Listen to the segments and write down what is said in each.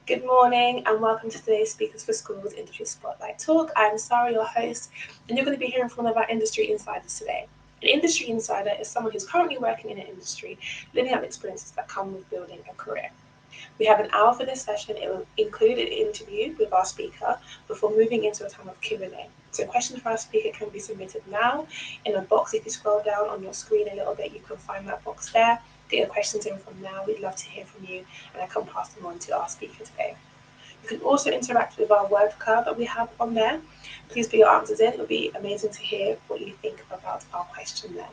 Good morning and welcome to today's Speakers for Schools Industry Spotlight Talk. I'm Sarah, your host, and you're going to be hearing from one of our industry insiders today. An industry insider is someone who's currently working in an industry, living out experiences that come with building a career. We have an hour for this session. It will include an interview with our speaker before moving into a time of Q&A. So questions for our speaker can be submitted now in a box. If you scroll down on your screen a little bit, you can find that box there. Get your questions in from now. We'd love to hear from you, and I can pass them on to our speaker today. You can also interact with our word card that we have on there. Please put your answers in. It'll be amazing to hear what you think about our question there.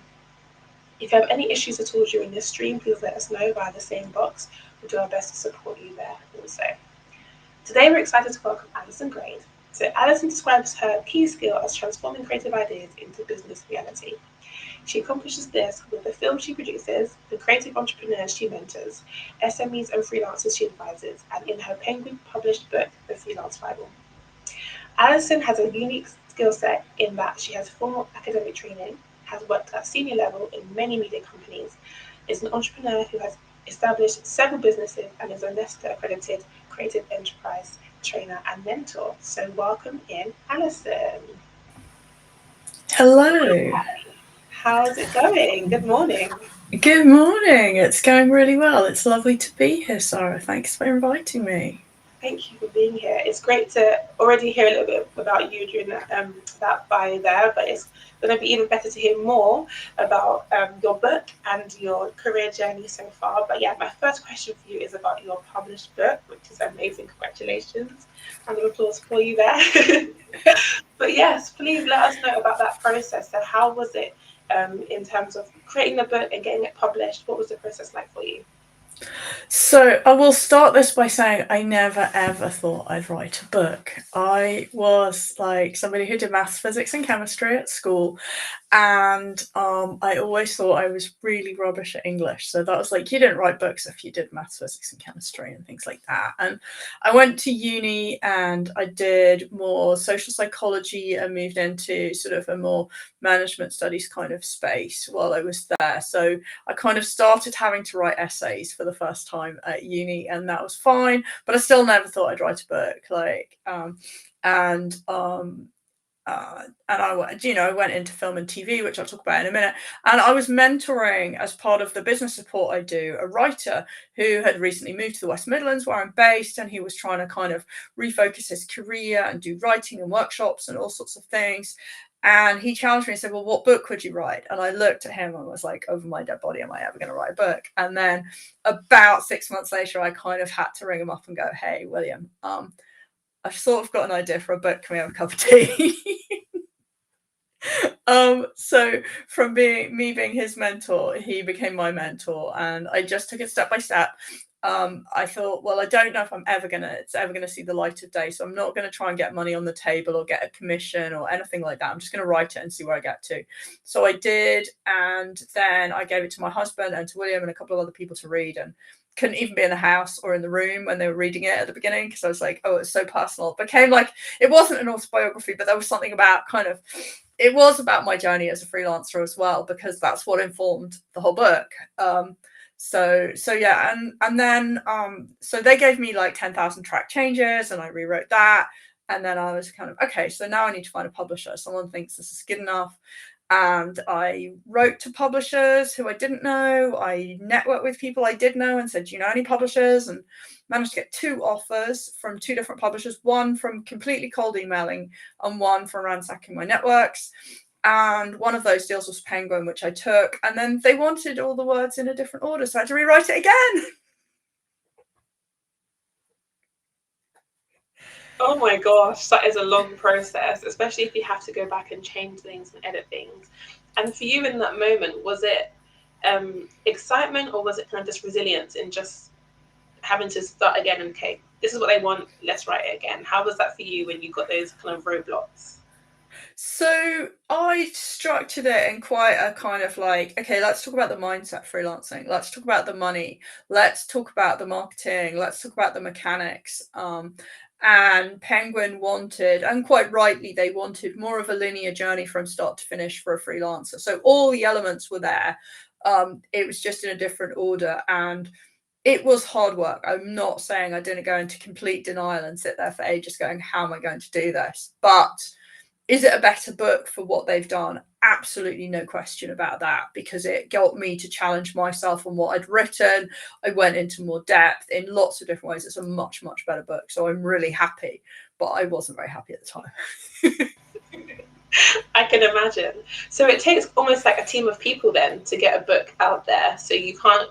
If you have any issues at all during this stream, please let us know via the same box. We'll do our best to support you there also. Today we're excited to welcome Alison Grade. So Alison describes her key skill as transforming creative ideas into business reality. She accomplishes this with the films she produces, the creative entrepreneurs she mentors, SMEs and freelancers she advises, and in her Penguin published book, The Freelance Bible. Alison has a unique skill set in that she has formal academic training, has worked at senior level in many media companies, is an entrepreneur who has established several businesses, and is a Leicester accredited creative enterprise trainer and mentor. So welcome in, Alison. Hello. How's it going? Good morning. Good morning. It's going really well. It's lovely to be here, Sarah. Thanks for inviting me. Thank you for being here. It's great to already hear a little bit about you during that bio there, but it's going to be even better to hear more about your book and your career journey so far. But yeah, my first question for you is about your published book, which is amazing. Congratulations. Round of applause for you there. But yes, please let us know about that process. So, how was it in terms of creating the book and getting it published? What was the process like for you? So, I will start this by saying I never ever thought I'd write a book. I was like somebody who did maths, physics, and chemistry at school, and I always thought I was really rubbish at English. So that was like, you didn't write books if you did maths, physics, and chemistry and things like that. And I went to uni and I did more social psychology and moved into sort of a more management studies kind of space while I was there. So I kind of started having to write essays for the first time at uni, and that was fine. But I still never thought I'd write a book. And and I went into film and TV, which I'll talk about in a minute. And I was mentoring, as part of the business support I do, a writer who had recently moved to the West Midlands, where I'm based, and he was trying to kind of refocus his career and do writing and workshops and all sorts of things. And he challenged me and said, "Well, what book would you write?" And I looked at him and was like, "Over my dead body, am I ever going to write a book?" And then about 6 months later, I kind of had to ring him up and go, "Hey, William, I've sort of got an idea for a book. Can we have a cup of tea?" So from being his mentor, he became my mentor, and I just took it step by step. I thought, well, I don't know if it's ever gonna see the light of day, so I'm not gonna try and get money on the table or get a commission or anything like that. I'm just gonna write it and see where I get to. So I did, and then I gave it to my husband and to William and a couple of other people to read, and couldn't even be in the house or in the room when they were reading it at the beginning, because I was like, oh, it's so personal. It became like, it wasn't an autobiography, but there was something about kind of, it was about my journey as a freelancer as well, because that's what informed the whole book. So yeah, and then so they gave me like 10,000 track changes, and I rewrote that. And then I was kind of, okay, so now I need to find a publisher. Someone thinks this is good enough. And I wrote to publishers who I didn't know. I networked with people I did know and said, "Do you know any publishers?" And managed to get 2 offers from 2 different publishers, one from completely cold emailing and one from ransacking my networks. And one of those deals was Penguin, which I took. And then they wanted all the words in a different order, so I had to rewrite it again. Oh my gosh, that is a long process, especially if you have to go back and change things and edit things. And for you in that moment, was it excitement, or was it kind of just resilience in just having to start again and, okay, this is what they want, let's write it again? How was that for you when you got those kind of roadblocks? So I structured it in quite a kind of like, okay, let's talk about the mindset freelancing. Let's talk about the money. Let's talk about the marketing. Let's talk about the mechanics. And Penguin wanted, and quite rightly, they wanted more of a linear journey from start to finish for a freelancer. So all the elements were there. It was just in a different order. And it was hard work. I'm not saying I didn't go into complete denial and sit there for ages going, how am I going to do this? But is it a better book for what they've done? Absolutely no question about that, because it got me to challenge myself on what I'd written. I went into more depth in lots of different ways. It's a much, much better book. So I'm really happy, but I wasn't very happy at the time. I can imagine. So it takes almost like a team of people then to get a book out there. So you can't,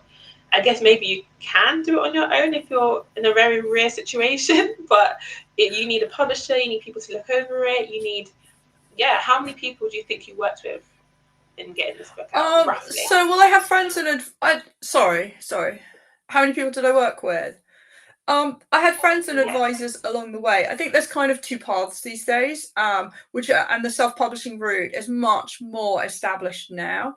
I guess maybe you can do it on your own if you're in a very rare situation, but you need a publisher, you need people to look over it, you need, yeah, how many people do you think you worked with in getting this book out, roughly? So well, I have friends and sorry. How many people did I work with? I had friends and advisors along the way. I think there's kind of two paths these days, which and the self-publishing route is much more established now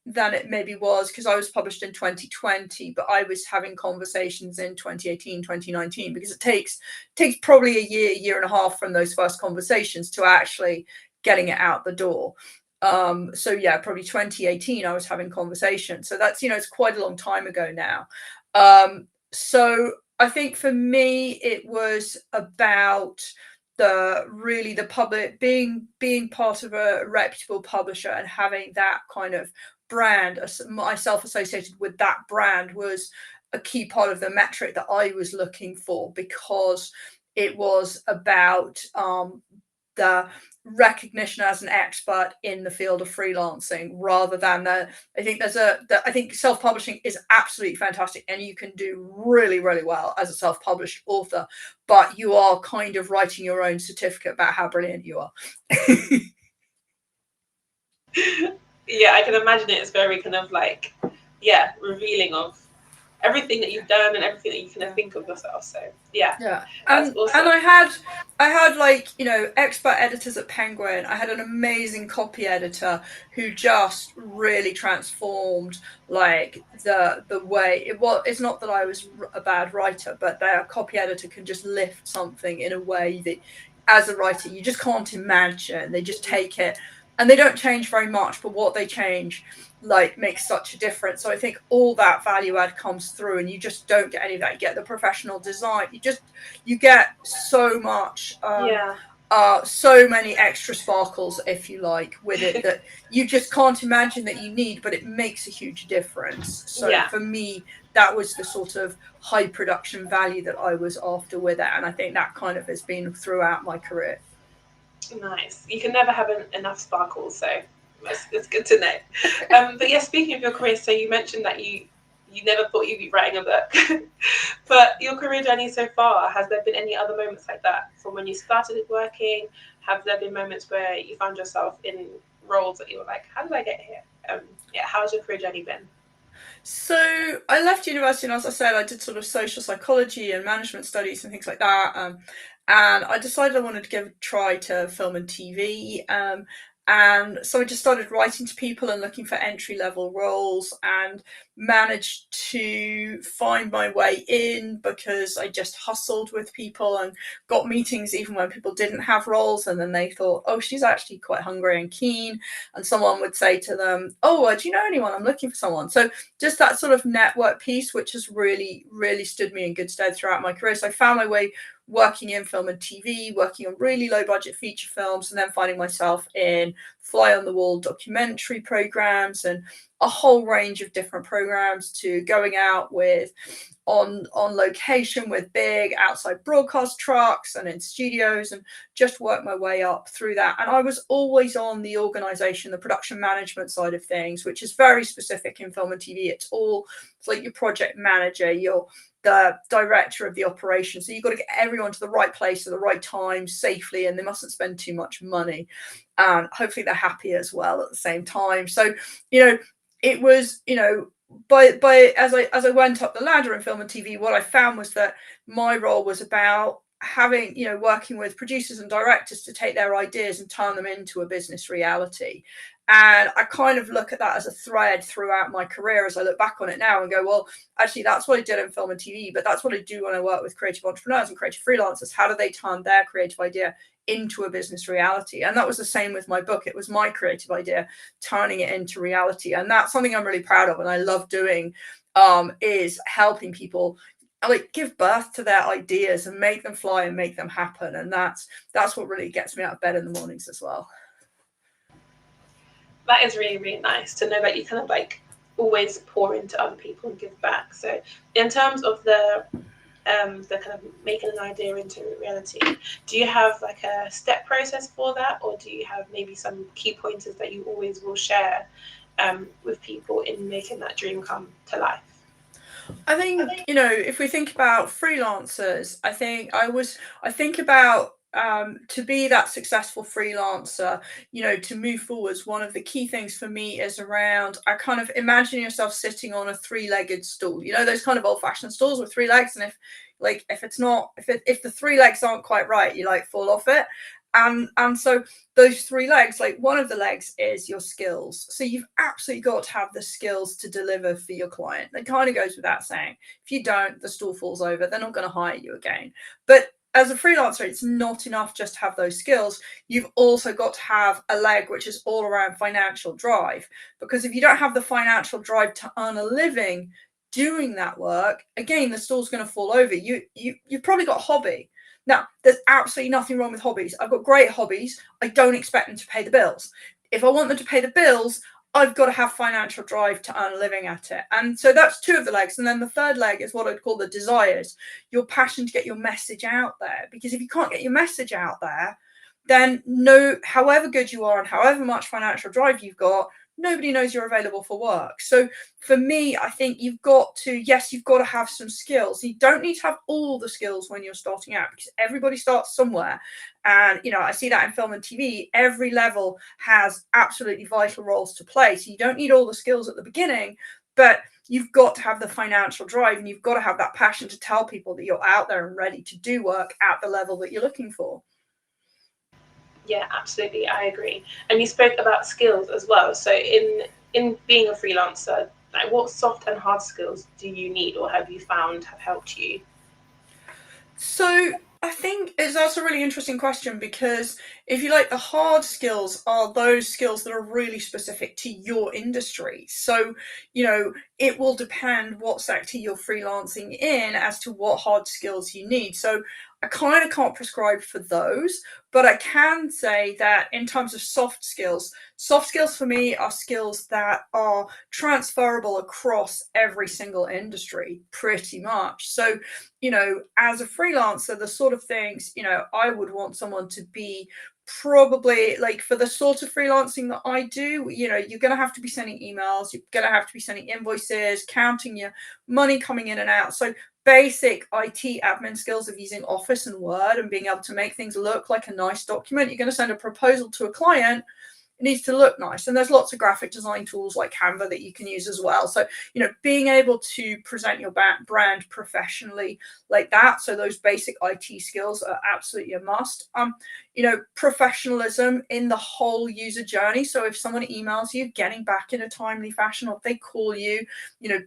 than it maybe was, because I was published in 2020, but I was having conversations in 2018, 2019, because it takes probably a year and a half from those first conversations to actually getting it out the door. So yeah, probably 2018 I was having conversations. So that's, it's quite a long time ago now. So I think for me it was about the public being part of a reputable publisher and having that kind of brand, myself associated with that brand, was a key part of the metric that I was looking for, because it was about the recognition as an expert in the field of freelancing, rather than I think self-publishing is absolutely fantastic and you can do really, really well as a self-published author, but you are kind of writing your own certificate about how brilliant you are. Yeah, I can imagine it is very kind of like, yeah, revealing of everything that you've done and everything that you can think of yourself. So yeah, that's awesome. And I had like, expert editors at Penguin. I had an amazing copy editor who just really transformed like the way it's not that I was a bad writer, but their copy editor can just lift something in a way that as a writer you just can't imagine. They just take it and they don't change very much, but what they change like makes such a difference. So I think all that value add comes through, and you just don't get any of that. You get the professional design. You get so much, so many extra sparkles, if you like, with it that you just can't imagine that you need, but it makes a huge difference. So for me, that was the sort of high production value that I was after with it, and I think that kind of has been throughout my career. Nice. You can never have enough sparkles, so it's good to know. But yeah, speaking of your career, so you mentioned that you never thought you'd be writing a book, but your career journey so far, has there been any other moments like that from when you started working? Have there been moments where you found yourself in roles that you were like, how did I get here? Yeah, how's your career journey been? So I left university, and as I said, I did sort of social psychology and management studies and things like that. And I decided I wanted to give a try to film and TV. And so I just started writing to people and looking for entry level roles, and managed to find my way in because I just hustled with people and got meetings even when people didn't have roles. And then they thought, oh, she's actually quite hungry and keen. And someone would say to them, oh, do you know anyone? I'm looking for someone. So just that sort of network piece, which has really, really stood me in good stead throughout my career. So I found my way working in film and TV, working on really low budget feature films, and then finding myself in fly on the wall documentary programs and a whole range of different programs, to going out with on location with big outside broadcast trucks and in studios, and just work my way up through that. And I was always on the organization, the production management side of things, which is very specific in film and TV. It's like your project manager, you're the director of the operation. So you've got to get everyone to the right place at the right time safely, and they mustn't spend too much money. And hopefully they're happy as well at the same time. So, it was, by as I went up the ladder in film and TV, what I found was that my role was about having, working with producers and directors to take their ideas and turn them into a business reality. And I kind of look at that as a thread throughout my career as I look back on it now and go, well, actually, that's what I did in film and TV, but that's what I do when I work with creative entrepreneurs and creative freelancers. How do they turn their creative idea into a business reality? And that was the same with my book. It was my creative idea turning it into reality. And that's something I'm really proud of and I love doing. is helping people like give birth to their ideas and make them fly and make them happen. And that's what really gets me out of bed in the mornings as well. That is really, really nice to know that you kind of like always pour into other people and give back. So in terms of the kind of making an idea into reality, do you have like a step process for that, or do you have maybe some key pointers that you always will share with people in making that dream come to life? I think, if we think about freelancers, I think about to be that successful freelancer, to move forwards, one of the key things for me is around, I kind of imagine yourself sitting on a three-legged stool, those kind of old-fashioned stools with three legs. And if the three legs aren't quite right, you like fall off it. And so those three legs, like one of the legs is your skills. So you've absolutely got to have the skills to deliver for your client. That kind of goes without saying. If you don't, the stool falls over. They're not going to hire you again. But as a freelancer, it's not enough just to have those skills. You've also got to have a leg which is all around financial drive. Because if you don't have the financial drive to earn a living doing that work, again, the stool's going to fall over. You've probably got a hobby. Now, there's absolutely nothing wrong with hobbies. I've got great hobbies. I don't expect them to pay the bills. If I want them to pay the bills, I've got to have financial drive to earn a living at it. And so that's two of the legs. And then the third leg is what I'd call the desires, your passion to get your message out there. Because if you can't get your message out there, then however good you are and however much financial drive you've got, nobody knows you're available for work. So for me, I think you've got to have some skills. You don't need to have all the skills when you're starting out, because everybody starts somewhere. And, I see that in film and TV. Every level has absolutely vital roles to play. So you don't need all the skills at the beginning, but you've got to have the financial drive, and you've got to have that passion to tell people that you're out there and ready to do work at the level that you're looking for. Yeah, absolutely, I agree. And you spoke about skills as well. So in being a freelancer, like what soft and hard skills do you need, or have you found have helped you? So I think that's a really interesting question, because if you like, the hard skills are those skills that are really specific to your industry. So, it will depend what sector you're freelancing in as to what hard skills you need. So I kind of can't prescribe for those, but I can say that in terms of soft skills for me are skills that are transferable across every single industry, pretty much. So, as a freelancer, the sort of things, I would want someone to be probably like, for the sort of freelancing that I do, you're going to have to be sending emails, you're going to have to be sending invoices, counting your money coming in and out. So basic IT admin skills of using Office and Word and being able to make things look like a nice document. You're going to send a proposal to a client, it needs to look nice. And there's lots of graphic design tools like Canva that you can use as well. So, being able to present your brand professionally like that. So those basic IT skills are absolutely a must. Professionalism in the whole user journey. So if someone emails you, getting back in a timely fashion, or if they call you,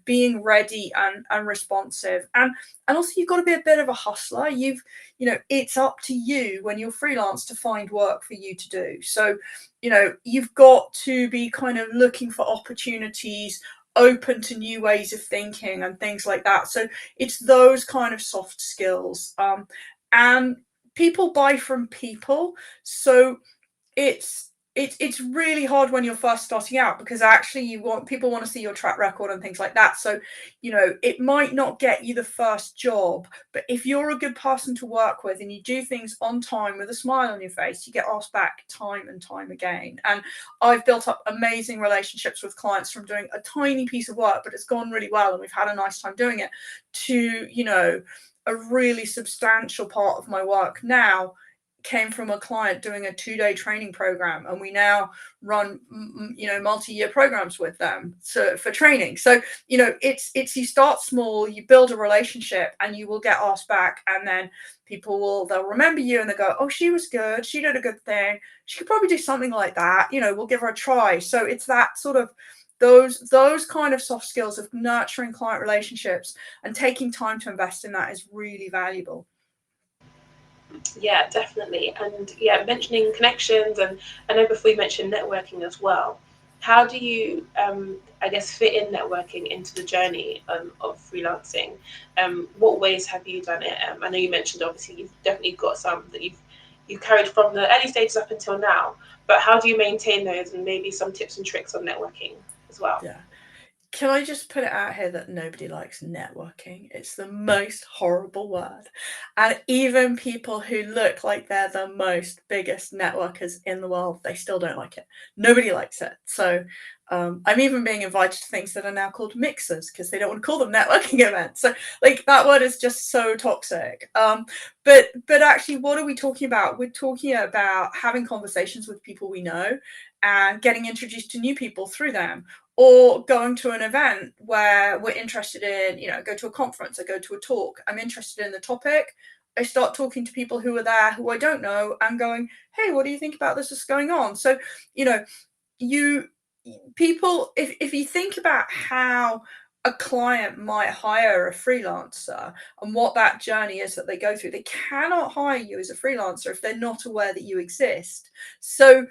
being ready and responsive. And also, you've got to be a bit of a hustler. It's up to you when you're freelance to find work for you to do. So, you've got to be kind of looking for opportunities, open to new ways of thinking and things like that. So it's those kind of soft skills. And people buy from people. So it's really hard when you're first starting out, because actually people want to see your track record and things like that. So, it might not get you the first job, but if you're a good person to work with and you do things on time with a smile on your face, you get asked back time and time again. And I've built up amazing relationships with clients from doing a tiny piece of work, but it's gone really well and we've had a nice time doing it, to, a really substantial part of my work now came from a client doing a 2-day training program, and we now run multi-year programs with them for training. So it's you start small, you build a relationship, and you will get asked back, and then they'll remember you and they go, oh, she was good, she did a good thing, she could probably do something like that, we'll give her a try. So it's that sort of those kind of soft skills of nurturing client relationships and taking time to invest in that is really valuable. Yeah, definitely. And yeah, mentioning connections, and I know before you mentioned networking as well. how do you, I guess, fit in networking into the journey of freelancing? What ways have you done it? I know you mentioned obviously you've definitely got some that you've carried from the early stages up until now, but how do you maintain those, and maybe some tips and tricks on networking as well? Yeah. Can I just put it out here that nobody likes networking? It's the most horrible word. And even people who look like they're the most biggest networkers in the world, they still don't like it. Nobody likes it. So I'm even being invited to things that are now called mixers because they don't want to call them networking events. So like that word is just so toxic. But actually, what are we talking about? We're talking about having conversations with people we know and getting introduced to new people through them, or going to an event where we're interested in, go to a conference, I go to a talk, I'm interested in the topic, I start talking to people who are there who I don't know and going, hey, what do you think about this that's going on? So, you people, if you think about how a client might hire a freelancer and what that journey is that they go through, they cannot hire you as a freelancer if they're not aware that you exist. So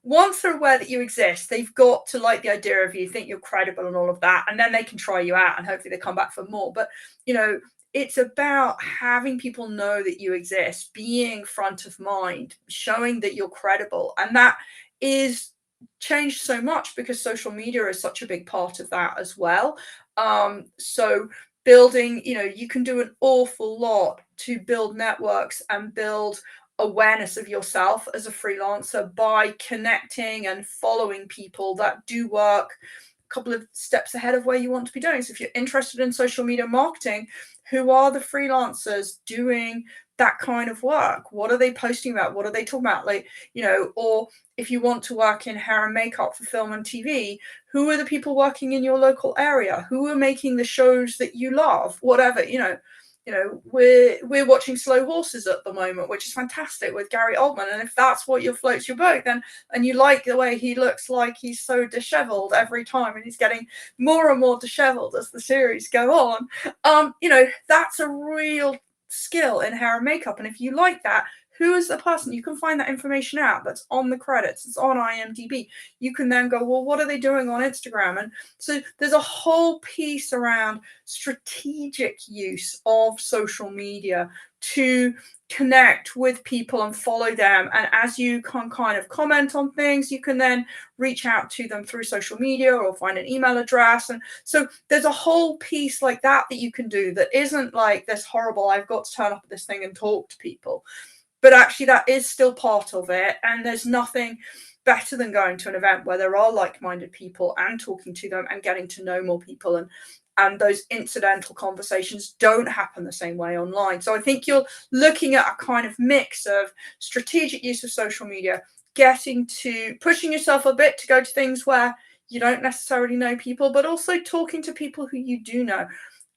once they're aware that you exist, they've got to like the idea of you, think you're credible and all of that, and then they can try you out and hopefully they come back for more. But it's about having people know that you exist, being front of mind, showing that you're credible, and that is changed so much because social media is such a big part of that as well. So building, you can do an awful lot to build networks and build awareness of yourself as a freelancer by connecting and following people that do work a couple of steps ahead of where you want to be doing. So if you're interested in social media marketing, who are the freelancers doing that kind of work? What are they posting about? What are they talking about? Like, or if you want to work in hair and makeup for film and TV, who are the people working in your local area? Who are making the shows that you love? Whatever, we're watching Slow Horses at the moment, which is fantastic, with Gary Oldman. And if that's what floats your boat, then, and you like the way he looks like he's so disheveled every time, and he's getting more and more disheveled as the series go on, that's a real skill in hair and makeup. And if you like that, who is the person? You can find that information out. That's on the credits. It's on IMDb. You can then go, well, what are they doing on Instagram? And so there's a whole piece around strategic use of social media to connect with people and follow them. And as you can kind of comment on things, you can then reach out to them through social media or find an email address. And so there's a whole piece like that you can do that isn't like this horrible, I've got to turn up at this thing and talk to people. But actually that is still part of it. And there's nothing better than going to an event where there are like-minded people and talking to them and getting to know more people. And those incidental conversations don't happen the same way online. So I think you're looking at a kind of mix of strategic use of social media, getting to pushing yourself a bit to go to things where you don't necessarily know people, but also talking to people who you do know,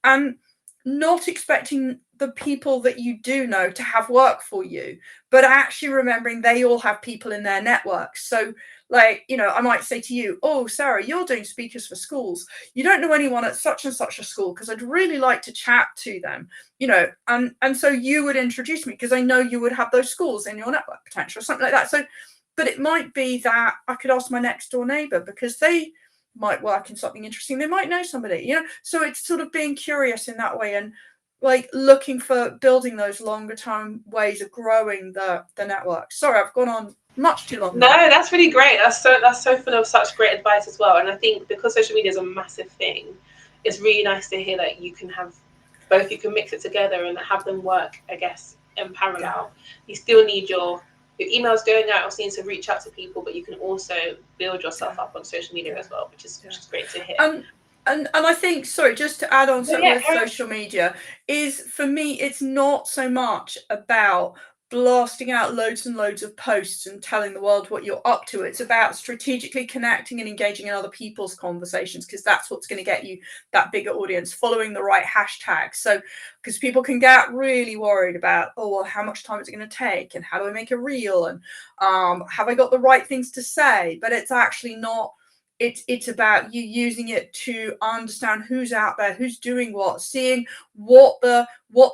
and not expecting the people that you do know to have work for you, but actually remembering they all have people in their networks. So like, I might say to you, oh, Sarah, you're doing speakers for schools. You don't know anyone at such and such a school, because I'd really like to chat to them, and so you would introduce me because I know you would have those schools in your network potential or something like that. So, but it might be that I could ask my next door neighbor because they might work in something interesting. They might know somebody, so it's sort of being curious in that way, and like looking for building those longer term ways of growing the network. Sorry, I've gone on much too long No, there. that's really great. That's so full of such great advice as well. And I think because social media is a massive thing, it's really nice to hear that you can have both. You can mix it together and have them work, I guess, in Yeah, parallel. You still need your emails going out, or need to reach out to people, but you can also build yourself yeah, up on social media yeah, as well, which is yeah. which is great to hear. And I think, sorry, just to add on But something yeah, with social media, is for me, it's not so much about blasting out loads and loads of posts and telling the world what you're up to. It's about strategically connecting and engaging in other people's conversations, because that's what's going to get you that bigger audience, following the right hashtags. So, because people can get really worried about, oh, well, how much time is it going to take? And how do I make a reel? And have I got the right things to say? But it's actually not it's about you using it to understand who's out there, who's doing what, seeing what the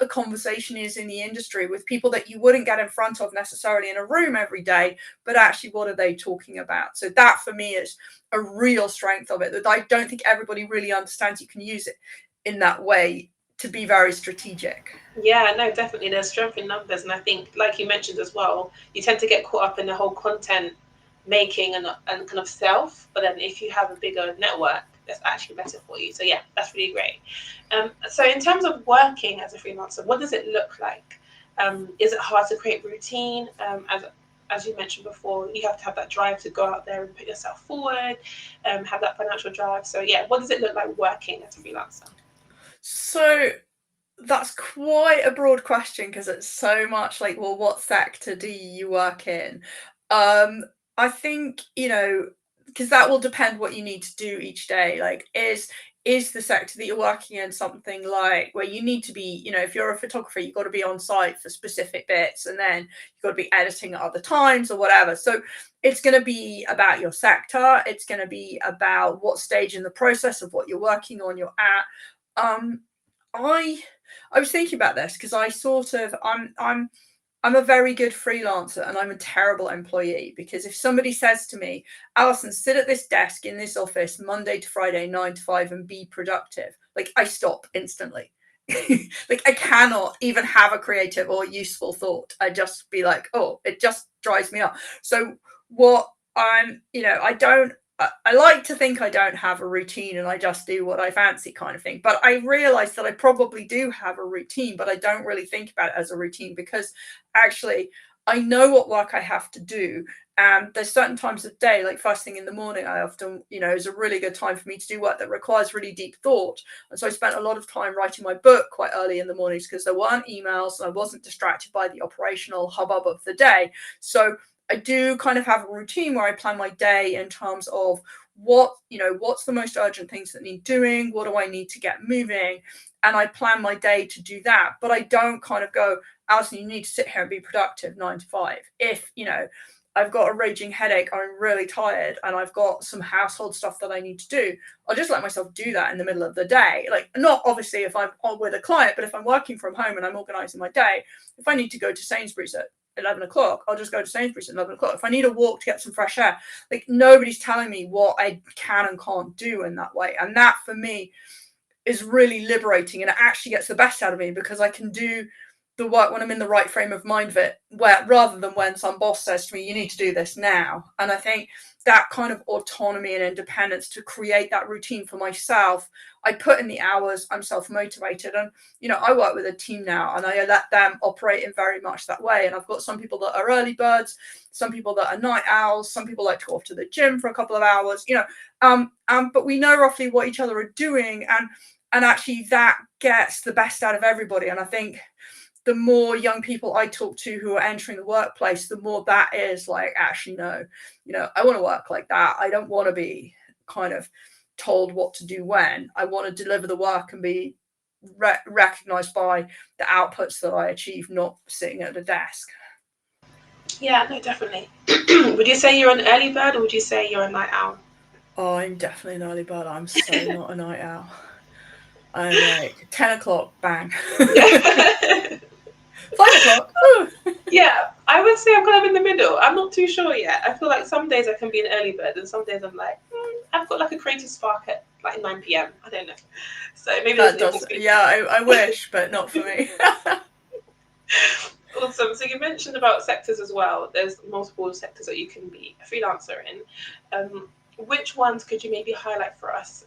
conversation is in the industry with people that you wouldn't get in front of necessarily in a room every day, but actually what are they talking about. So that for me is a real strength of it, that I don't think everybody really understands. You can use it in that way to be very strategic. Yeah, no, definitely. There's strength in numbers, and I think, like you mentioned as well, you tend to get caught up in the whole content making and kind of self. But then if you have a bigger network, that's actually better for you. So yeah, that's really great. So in terms of working as a freelancer, what does it look like? Is it hard to create routine? As you mentioned before, you have to have that drive to go out there and put yourself forward, have that financial drive. So yeah, what does it look like working as a freelancer? So that's quite a broad question because it's so much like, well, what sector do you work in? I think, because that will depend what you need to do each day. Like, is the sector that you're working in something like where you need to be, if you're a photographer, you've got to be on site for specific bits, and then you've got to be editing at other times or whatever. So it's going to be about your sector. It's going to be about what stage in the process of what you're working on you're at. I was thinking about this because I sort of I'm a very good freelancer and I'm a terrible employee, because if somebody says to me, Alison, sit at this desk in this office Monday to Friday, 9 to 5, and be productive, like I stop instantly. Like I cannot even have a creative or useful thought. I just be like, oh, it just drives me up. So what I don't I like to think I don't have a routine and I just do what I fancy kind of thing. But I realize that I probably do have a routine, but I don't really think about it as a routine because actually I know what work I have to do. And there's certain times of day, like first thing in the morning, I often, is a really good time for me to do work that requires really deep thought. And so I spent a lot of time writing my book quite early in the mornings because there weren't emails and I wasn't distracted by the operational hubbub of the day. So I do kind of have a routine where I plan my day in terms of what's the most urgent things that need doing, what do I need to get moving, and I plan my day to do that. But I don't kind of go, Alison, you need to sit here and be productive 9 to 5. If I've got a raging headache, I'm really tired, and I've got some household stuff that I need to do, I'll just let myself do that in the middle of the day. Like, not obviously if I'm on with a client, but if I'm working from home and I'm organizing my day, if I need to go to Sainsbury's at 11 o'clock, I'll just go to Sainsbury's at 11 o'clock. If I need a walk to get some fresh air, like nobody's telling me what I can and can't do in that way. And that for me is really liberating, and it actually gets the best out of me because I can do the work when I'm in the right frame of mind of it, where rather than when some boss says to me, you need to do this now. And I think that kind of autonomy and independence to create that routine for myself, I put in the hours, I'm self-motivated. And, I work with a team now and I let them operate in very much that way. And I've got some people that are early birds, some people that are night owls, some people like to go off to the gym for a couple of hours, but we know roughly what each other are doing. And actually that gets the best out of everybody. And I think the more young people I talk to who are entering the workplace, the more that is like, actually, no, I want to work like that. I don't want to be kind of told what to do when. I want to deliver the work and be recognized by the outputs that I achieve, not sitting at a desk. Yeah, no, definitely. Would you say you're an early bird or would you say you're a night owl? Oh, I'm definitely an early bird. I'm so not a night owl. I'm like 10 o'clock, bang. Yeah. 5 o'clock. Yeah, I would say I'm kind of in the middle. I'm not too sure yet. I feel like some days I can be an early bird, and some days I'm like, I've got like a creative spark at like 9 p.m. I don't know. So maybe there's That an does, in-between. yeah, I wish, but not for me. Awesome. So you mentioned about sectors as well. There's multiple sectors that you can be a freelancer in. Which ones could you maybe highlight for us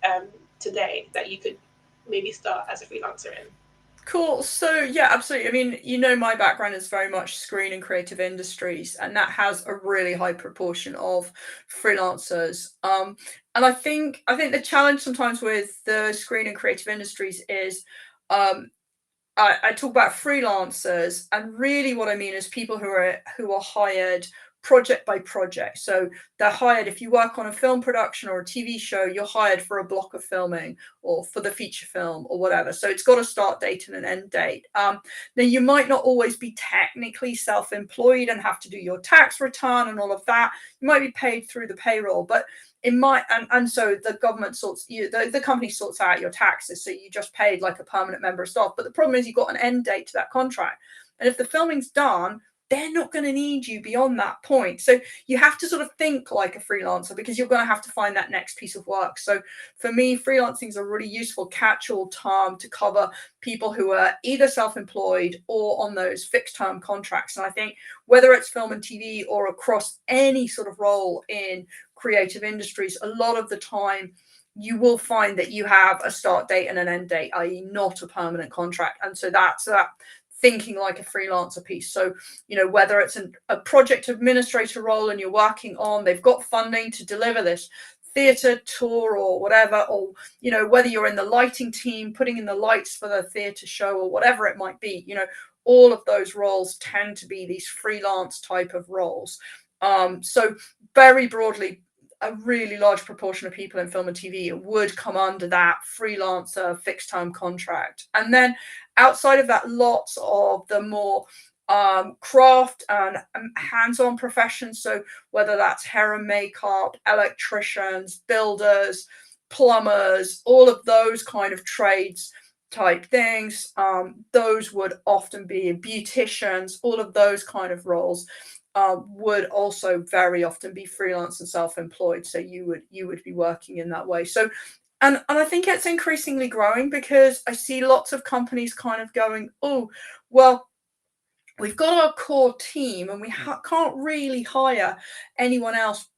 today that you could maybe start as a freelancer in? Cool. So yeah, absolutely. I mean, my background is very much screen and creative industries, and that has a really high proportion of freelancers. And I think the challenge sometimes with the screen and creative industries is um, I talk about freelancers, and really what I mean is people who are hired project by project. So they're hired, if you work on a film production or a TV show, you're hired for a block of filming or for the feature film or whatever. So it's got a start date and an end date. Now you might not always be technically self-employed and have to do your tax return and all of that. You might be paid through the payroll, but and so the government the company sorts out your taxes, so you just paid like a permanent member of staff. But the problem is you've got an end date to that contract, and if the filming's done, they're not going to need you beyond that point. So you have to sort of think like a freelancer, because you're going to have to find that next piece of work. So for me, freelancing is a really useful catch-all term to cover people who are either self-employed or on those fixed-term contracts. And I think whether it's film and TV or across any sort of role in creative industries, a lot of the time you will find that you have a start date and an end date, i.e. not a permanent contract. And so that's that thinking like a freelancer piece. So, whether it's a project administrator role and you're working on, they've got funding to deliver this theatre tour or whatever, or, whether you're in the lighting team, putting in the lights for the theatre show or whatever it might be, all of those roles tend to be these freelance type of roles. So very broadly, a really large proportion of people in film and TV would come under that freelancer fixed term contract. And then outside of that, lots of the more craft and hands-on professions. So whether that's hair and makeup, electricians, builders, plumbers, all of those kind of trades type things, those would often be beauticians, all of those kind of roles. Would also very often be freelance and self-employed. So you would be working in that way. So, and I think it's increasingly growing, because I see lots of companies kind of going, oh, well, we've got our core team and we can't really hire anyone else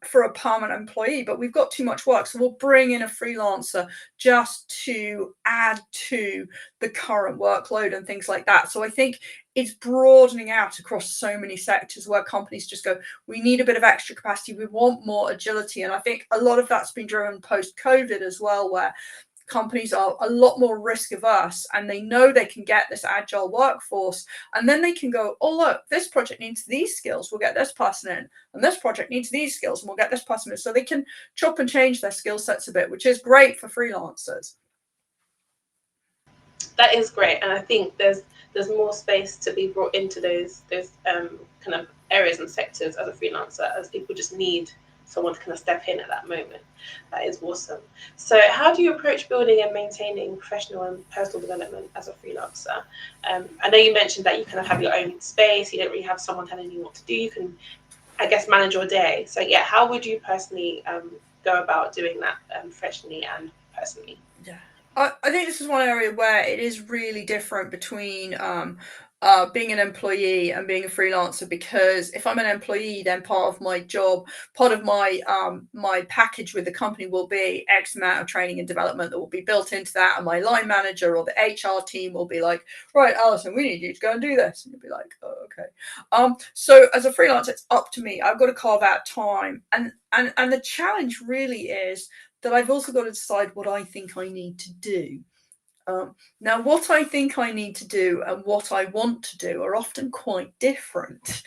for a permanent employee, but we've got too much work, so we'll bring in a freelancer just to add to the current workload and things like that. So I think it's broadening out across so many sectors where companies just go, we need a bit of extra capacity, we want more agility. And I think a lot of that's been driven post-COVID as well, where companies are a lot more risk averse and they know they can get this agile workforce, and then they can go, oh look, this project needs these skills, we'll get this person in, and this project needs these skills and we'll get this person in. So they can chop and change their skill sets a bit, which is great for freelancers. That is great, and I think there's more space to be brought into those kind of areas and sectors as a freelancer, as people just need someone to kind of step in at that moment. That is awesome. So how do you approach building and maintaining professional and personal development as a freelancer? I know you mentioned that you kind of have your own space, you don't really have someone telling you what to do, you can, I guess, manage your day. So yeah, how would you personally go about doing that professionally and personally? Yeah. I think this is one area where it is really different between being an employee and being a freelancer, because if I'm an employee, then part of my job, part of my my package with the company will be X amount of training and development that will be built into that, and my line manager or the HR team will be like, right, Alison, we need you to go and do this, and you'll be like, oh, okay. So as a freelancer, it's up to me. I've got to carve out time, and the challenge really is that I've also got to decide what I think I need to do. Now, what I think I need to do and what I want to do are often quite different.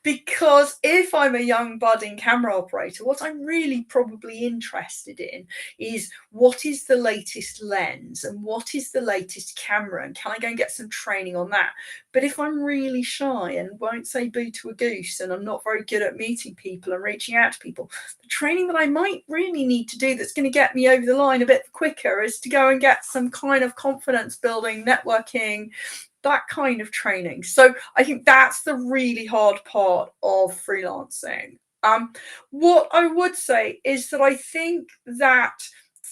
Because if I'm a young budding camera operator, what I'm really probably interested in is what is the latest lens and what is the latest camera, and can I go and get some training on that? But if I'm really shy and won't say boo to a goose, and I'm not very good at meeting people and reaching out to people, the training that I might really need to do that's going to get me over the line a bit quicker is to go and get some kind of confidence building, networking, that kind of training. So I think that's the really hard part of freelancing. What I would say is that I think that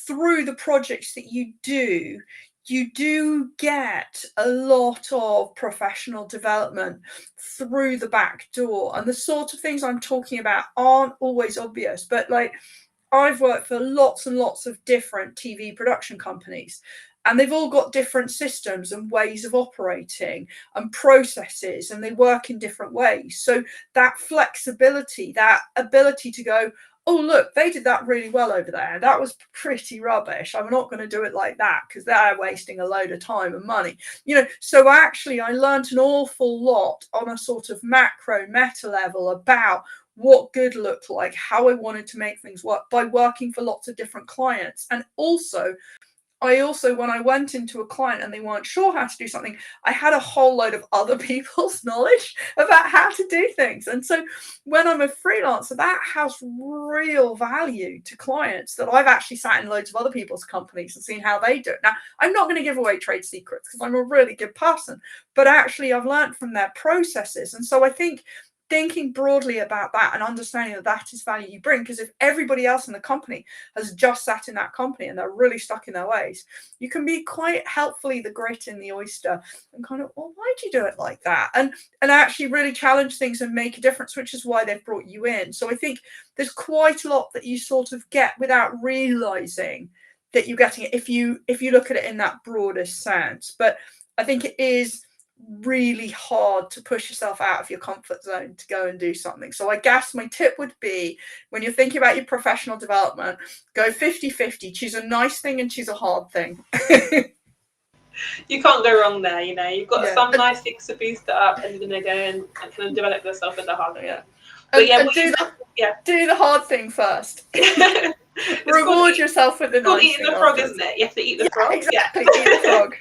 through the projects that you do get a lot of professional development through the back door. And the sort of things I'm talking about aren't always obvious, but like, I've worked for lots and lots of different TV production companies, and they've all got different systems and ways of operating and processes, and they work in different ways. So that flexibility, that ability to go, oh, look, they did that really well over there. That was pretty rubbish. I'm not going to do it like that because they're wasting a load of time and money. So actually I learned an awful lot on a sort of macro meta level about what good looked like, how I wanted to make things work by working for lots of different clients, and also I also, when I went into a client and they weren't sure how to do something, I had a whole load of other people's knowledge about how to do things. And so when I'm a freelancer, that has real value to clients, that I've actually sat in loads of other people's companies and seen how they do it. Now, I'm not going to give away trade secrets because I'm a really good person, but actually I've learned from their processes. And so I think thinking broadly about that and understanding that that is value you bring, because if everybody else in the company has just sat in that company and they're really stuck in their ways, you can be quite helpfully the grit in the oyster and kind of, well, why do you do it like that? And actually really challenge things and make a difference, which is why they've brought you in. So I think there's quite a lot that you sort of get without realizing that you're getting it if you look at it in that broadest sense. But I think it is really hard to push yourself out of your comfort zone to go and do something. So I guess my tip would be, when you're thinking about your professional development, go 50-50, choose a nice thing and choose a hard thing. You can't go wrong there, you know. You've got Yeah. some nice things to boost it up, and you're gonna go and kind of develop yourself in the hard thing. Yeah. But yeah, and do the hard thing first. Reward yourself with the it's called nice eating thing the frog, afterwards. isn't it? You have to eat the frog. Exactly. Eat the frog.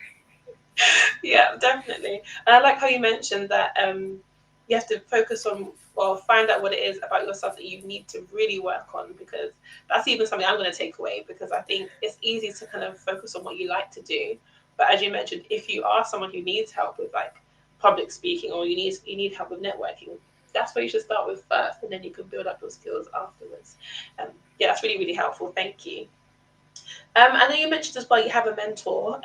Yeah, definitely. And I like how you mentioned that you have to focus on, well, find out what it is about yourself that you need to really work on, because that's even something I'm going to take away, because I think it's easy to kind of focus on what you like to do. But as you mentioned, if you are someone who needs help with like public speaking, or you need help with networking, that's where you should start with first, and then you can build up your skills afterwards. Yeah, that's really, really helpful. Thank you. I know you mentioned as well you have a mentor,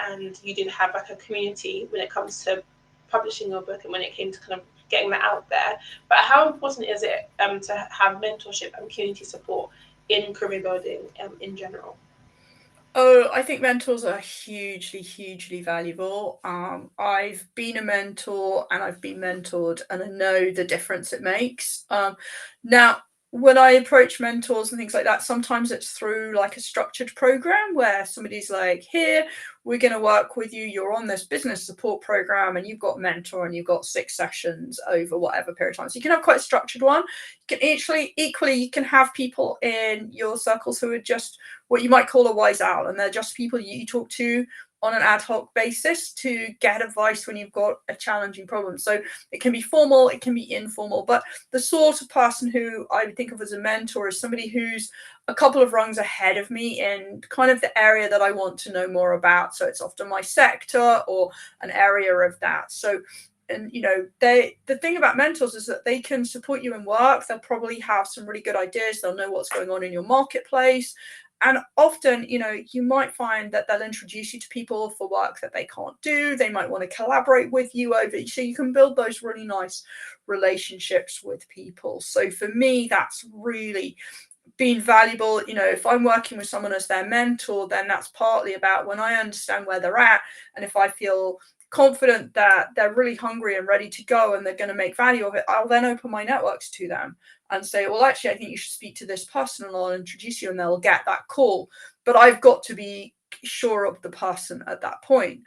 and you did have like a community when it comes to publishing your book and when it came to kind of getting that out there. But how important is it to have mentorship and community support in career building in general? Oh, I think mentors are hugely, hugely valuable. I've been a mentor and I've been mentored, and I know the difference it makes. Now, when I approach mentors and things like that, sometimes it's through like a structured program where somebody's like, here, we're going to work with you. You're on this business support program and you've got a mentor and you've got 6 sessions over whatever period of time. So you can have quite a structured one. You can equally, you can have people in your circles who are just what you might call a wise owl, and they're just people you talk to on an ad hoc basis to get advice when you've got a challenging problem. So it can be formal, it can be informal, but the sort of person who I would think of as a mentor is somebody who's a couple of rungs ahead of me in kind of the area that I want to know more about. So it's often my sector or an area of that. So, and you know, the thing about mentors is that they can support you in work. They'll probably have some really good ideas. They'll know what's going on in your marketplace. And often, you know, you might find that they'll introduce you to people for work that they can't do. They might want to collaborate with you over, so you can build those really nice relationships with people. So for me, that's really been valuable. You know, if I'm working with someone as their mentor, then that's partly about when I understand where they're at, and if I feel confident that they're really hungry and ready to go and they're going to make value of it, I'll then open my networks to them and say, well, actually, I think you should speak to this person and I'll introduce you, and they'll get that call. But I've got to be sure of the person at that point.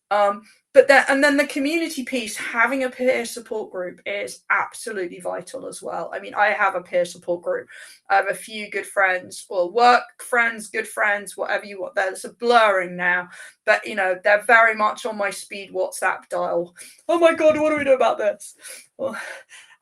But then the community piece, having a peer support group is absolutely vital as well. I mean, I have a peer support group. I have a few good friends, or work friends, good friends, whatever you want. There's a blurring now, but you know, they're very much on my speed WhatsApp dial. Oh my God, what do we do about this? Well,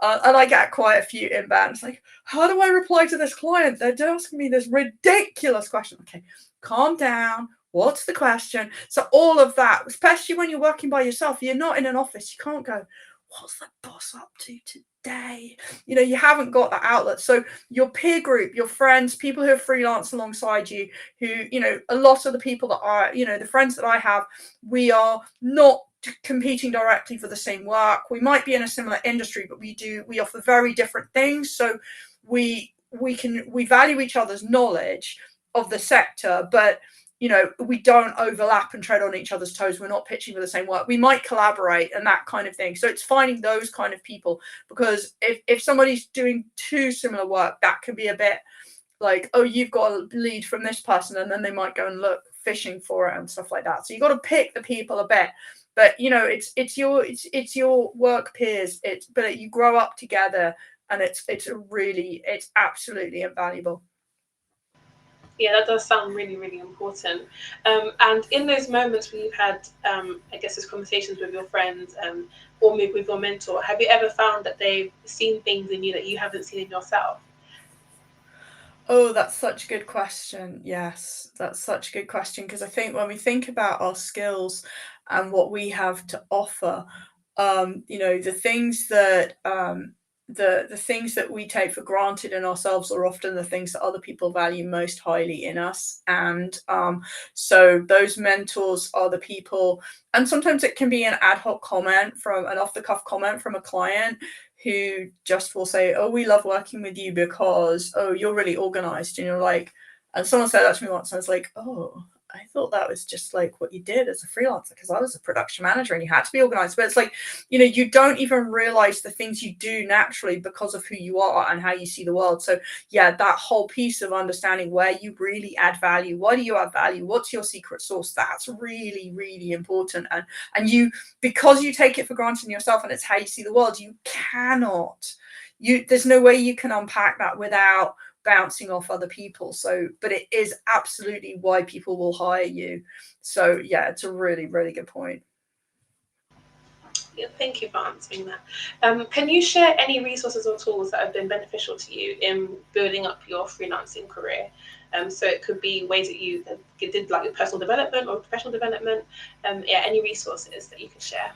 and I get quite a few inbounds like, how do I reply to this client? They're asking me this ridiculous question. Okay, calm down. What's the question? So all of that, especially when you're working by yourself, you're not in an office. You can't go, what's the boss up to today? You know, you haven't got that outlet. So your peer group, your friends, people who have freelance alongside you, who, you know, a lot of the people that are, you know, the friends that I have, we are not competing directly for the same work. We might be in a similar industry, but we offer very different things. So we value each other's knowledge of the sector, but you know, we don't overlap and tread on each other's toes. We're not pitching for the same work. We might collaborate and that kind of thing. So it's finding those kind of people, because if somebody's doing too similar work, that can be a bit like, oh, you've got a lead from this person, and then they might go and look fishing for it and stuff like that. So you got to pick the people a bit. But you know, it's your work peers. But you grow up together, and it's absolutely invaluable. Yeah, that does sound really, really important. And in those moments where you've had, I guess, those conversations with your friends, or maybe with your mentor, have you ever found that they've seen things in you that you haven't seen in yourself? Oh, that's such a good question. Yes, that's such a good question because I think when we think about our skills and what we have to offer, the things that the things that we take for granted in ourselves are often the things that other people value most highly in us, and so those mentors are the people. And sometimes it can be an ad hoc comment from an off the cuff comment from a client who just will say, "Oh, we love working with you because, oh, you're really organized." And you're like, and someone said that to me once, and I was like, "Oh, I thought that was just like what you did as a freelancer because I was a production manager and you had to be organized." But it's like, you don't even realize the things you do naturally because of who you are and how you see the world. So, yeah, that whole piece of understanding where you really add value, why do you add value, what's your secret sauce, that's really, really important. And you, because you take it for granted in yourself and it's how you see the world, there's no way you can unpack that without bouncing off other people. So, but it is absolutely why people will hire you. So yeah, it's a really, really good point. Yeah, thank you for answering that. Can you share any resources or tools that have been beneficial to you in building up your freelancing career? So it could be ways that you did like your personal development or professional development. Yeah, any resources that you could share.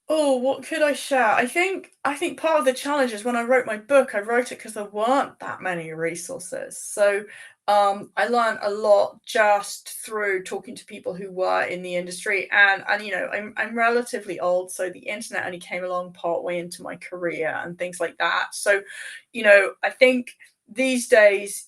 Oh, what could I share? I think part of the challenge is when I wrote my book, I wrote it because there weren't that many resources. So I learned a lot just through talking to people who were in the industry, and I'm relatively old, so the internet only came along part way into my career and things like that. So, I think these days,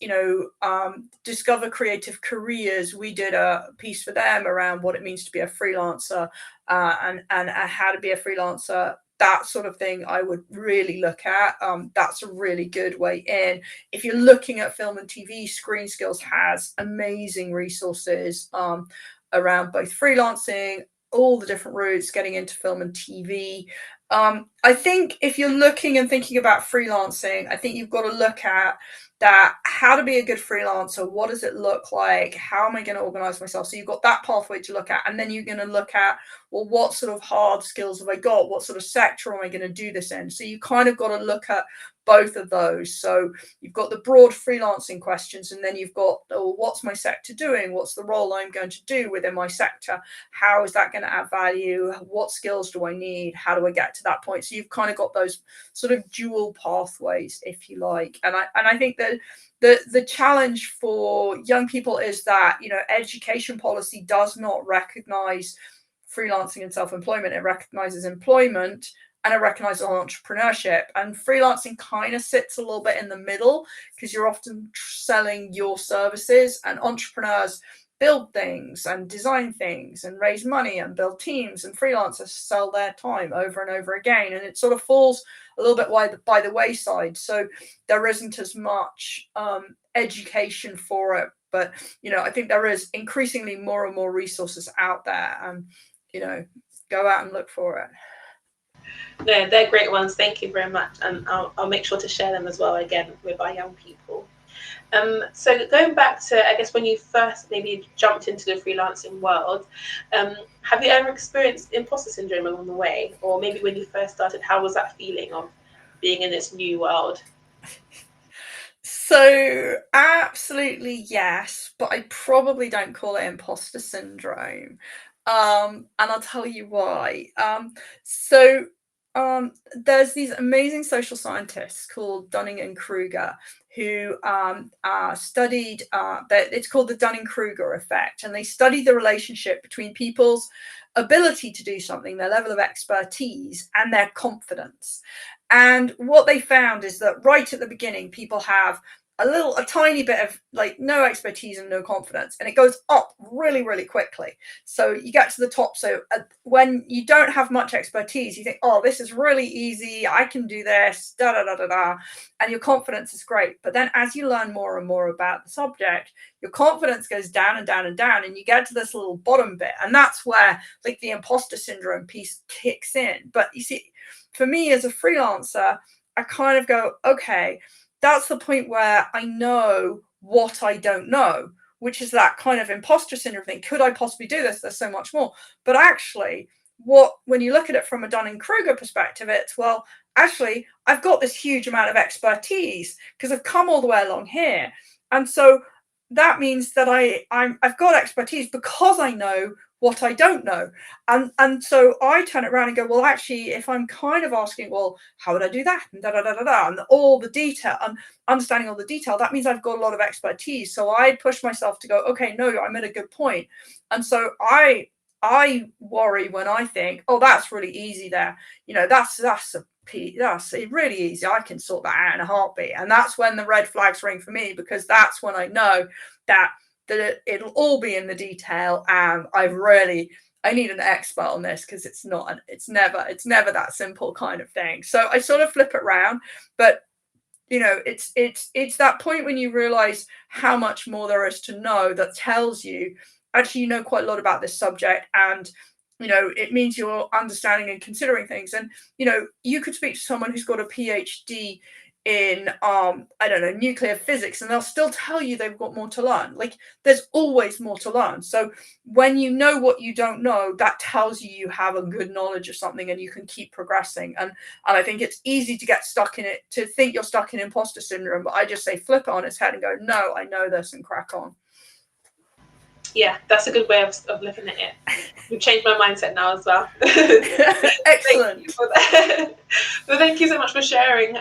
Discover Creative Careers, we did a piece for them around what it means to be a freelancer, and how to be a freelancer, that sort of thing I would really look at. That's a really good way in. If you're looking at film and TV, Screen Skills has amazing resources around both freelancing, all the different routes, getting into film and TV. I think if you're looking and thinking about freelancing, I think you've got to look at that, how to be a good freelancer, what does it look like, how am I going to organize myself. So you've got that pathway to look at, and then you're going to look at, well, what sort of hard skills have I got, what sort of sector am I going to do this in. So you kind of got to look at both of those. So you've got the broad freelancing questions, and then you've got, oh, what's my sector doing, what's the role I'm going to do within my sector, how is that going to add value, what skills do I need, how do I get to that point. So you've kind of got those sort of dual pathways, if you like. And I think that the challenge for young people is that, education policy does not recognize freelancing and self-employment. It recognizes employment, and it recognizes entrepreneurship, and freelancing kind of sits a little bit in the middle because you're often selling your services, and entrepreneurs build things and design things and raise money and build teams, and freelancers sell their time over and over again, and it sort of falls a little bit by the wayside. So there isn't as much education for it, but I think there is increasingly more and more resources out there, and you know go out and look for it. No, they're great ones. Thank you very much, and I'll make sure to share them as well again with our young people. So going back to, I guess, when you first maybe jumped into the freelancing world, have you ever experienced imposter syndrome along the way, or maybe when you first started, how was that feeling of being in this new world? So, absolutely yes, but I probably don't call it imposter syndrome. And I'll tell you why. So, there's these amazing social scientists called Dunning and Kruger who studied, it's called the Dunning Kruger effect, and they studied the relationship between people's ability to do something, their level of expertise, and their confidence. And what they found is that right at the beginning, people have a tiny bit of like no expertise and no confidence, and it goes up really, really quickly. So you get to the top. So when you don't have much expertise, you think, oh, this is really easy. I can do this, da da da da da. And your confidence is great. But then as you learn more and more about the subject, your confidence goes down and down and down, and you get to this little bottom bit. And that's where like the imposter syndrome piece kicks in. But you see, for me as a freelancer, I kind of go, okay, that's the point where I know what I don't know, which is that kind of imposter syndrome thing. Could I possibly do this? There's so much more. But actually, when you look at it from a Dunning-Kruger perspective, it's, well, actually, I've got this huge amount of expertise because I've come all the way along here. And so that means that I've got expertise because I know what I don't know. And so I turn it around and go, well, actually, if I'm kind of asking, well, how would I do that? And da da da da da, and all the detail, and understanding all the detail, that means I've got a lot of expertise. So I push myself to go, okay, no, I'm at a good point. And so I worry when I think, oh, that's really easy there. That's really easy. I can sort that out in a heartbeat. And that's when the red flags ring for me, because that's when I know that it'll all be in the detail, and I need an expert on this, because it's never that simple kind of thing. So I sort of flip it around. But it's that point when you realize how much more there is to know, that tells you actually you know quite a lot about this subject, and it means you're understanding and considering things. And you could speak to someone who's got a PhD in I don't know, nuclear physics, and they'll still tell you they've got more to learn. Like, there's always more to learn. So when you know what you don't know, that tells you have a good knowledge of something, and you can keep progressing. And I think it's easy to get stuck in it, to think you're stuck in imposter syndrome. But I just say, flip it on its head and go, no, I know this, and crack on. Yeah, that's a good way of looking at it. You've changed my mindset now as well. Excellent. Thank you for that. Well, thank you so much for sharing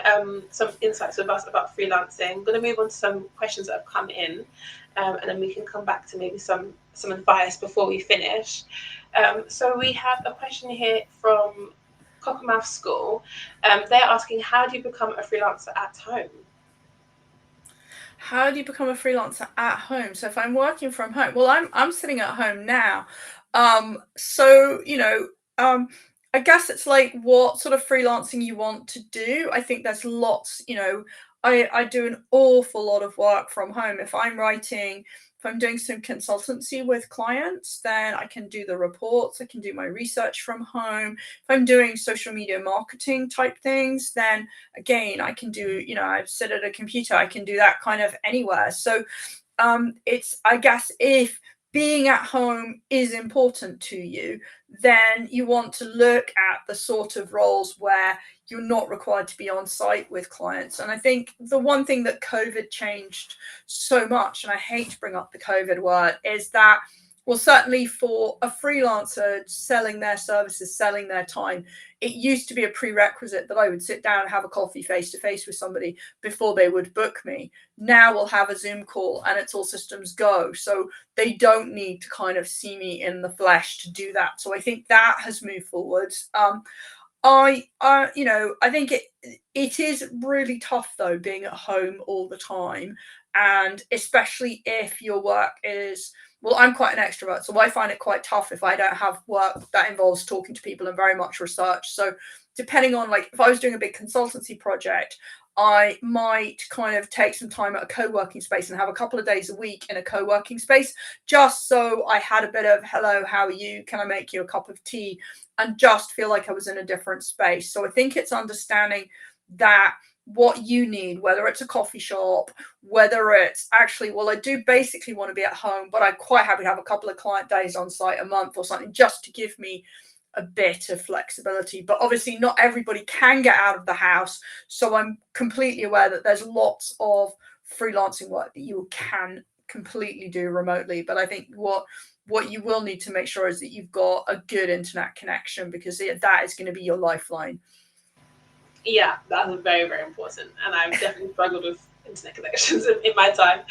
some insights with us about freelancing. I'm going to move on to some questions that have come in, and then we can come back to maybe some advice before we finish. So we have a question here from Cockermouth School. They're asking, how do you become a freelancer at home? How do you become a freelancer at home? So if I'm working from home, well, I'm sitting at home now. So I guess it's like what sort of freelancing you want to do. I think there's lots. I do an awful lot of work from home. If I'm doing some consultancy with clients, then I can do the reports. I can do my research from home. If I'm doing social media marketing type things, then again, I can do, I sit at a computer, I can do that kind of anywhere. So it's, I guess, if being at home is important to you, then you want to look at the sort of roles where you're not required to be on site with clients. And I think the one thing that COVID changed so much, and I hate to bring up the COVID word, is that, well, certainly for a freelancer selling their services, selling their time, it used to be a prerequisite that I would sit down and have a coffee face to face with somebody before they would book me. Now we'll have a Zoom call and it's all systems go. So they don't need to kind of see me in the flesh to do that. So I think that has moved forwards. I think it is really tough though, being at home all the time, and especially if your work is, well, I'm quite an extrovert, so I find it quite tough if I don't have work that involves talking to people and very much research. So depending on, like, if I was doing a big consultancy project, I might kind of take some time at a co-working space and have a couple of days a week in a co-working space, just so I had a bit of, hello, how are you? Can I make you a cup of tea? And just feel like I was in a different space. So I think it's understanding that what you need, whether it's a coffee shop, whether it's actually, well, I do basically want to be at home, but I'm quite happy to have a couple of client days on site a month or something, just to give me a bit of flexibility. But obviously not everybody can get out of the house. So I'm completely aware that there's lots of freelancing work that you can completely do remotely. But I think what you will need to make sure is that you've got a good internet connection, because that is going to be your lifeline. Yeah, that's very, very important. And I've definitely struggled with internet connections in my time.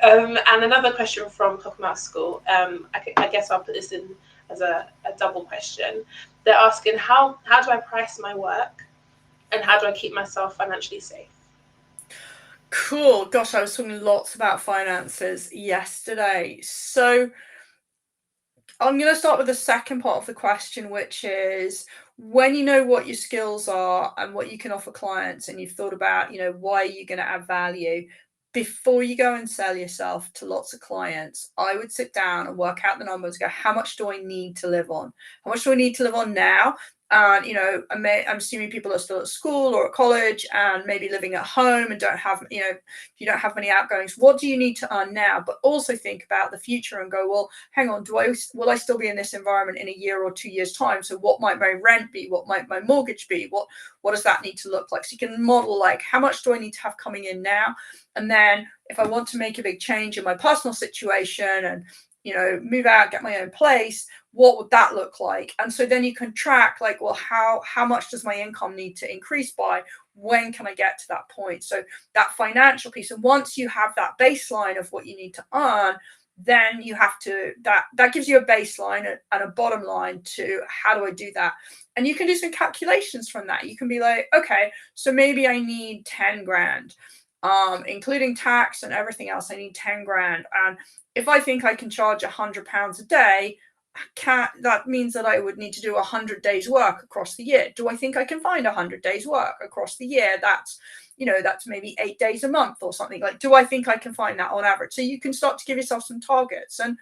And another question from Cockermouth School. I guess I'll put this in as a double question. They're asking, how do I price my work, and how do I keep myself financially safe? Cool. Gosh, I was talking lots about finances yesterday. So I'm going to start with the second part of the question, which is, when you know what your skills are and what you can offer clients, and you've thought about, why are you going to add value, before you go and sell yourself to lots of clients, I would sit down and work out the numbers, go, how much do I need to live on? How much do I need to live on now? And I'm assuming people are still at school or at college and maybe living at home and don't have, if you don't have many outgoings, what do you need to earn now? But also think about the future and go, well, hang on, will I still be in this environment in a year or 2 years time? So what might my rent be? What might my mortgage be? What does that need to look like? So you can model, like, how much do I need to have coming in now? And then if I want to make a big change in my personal situation and move out, get my own place, what would that look like? And so then you can track, like, well, how much does my income need to increase by? When can I get to that point? So that financial piece. And once you have that baseline of what you need to earn, then you have to, that gives you a baseline and a bottom line to how do I do that? And you can do some calculations from that. You can be like, okay, so maybe I need 10 grand. Including tax and everything else, I need 10 grand. And if I think I can charge £100 a day, that means that I would need to do 100 days work across the year. Do I think I can find 100 days work across the year? That's maybe 8 days a month or something. Like, do I think I can find that on average? So you can start to give yourself some targets. And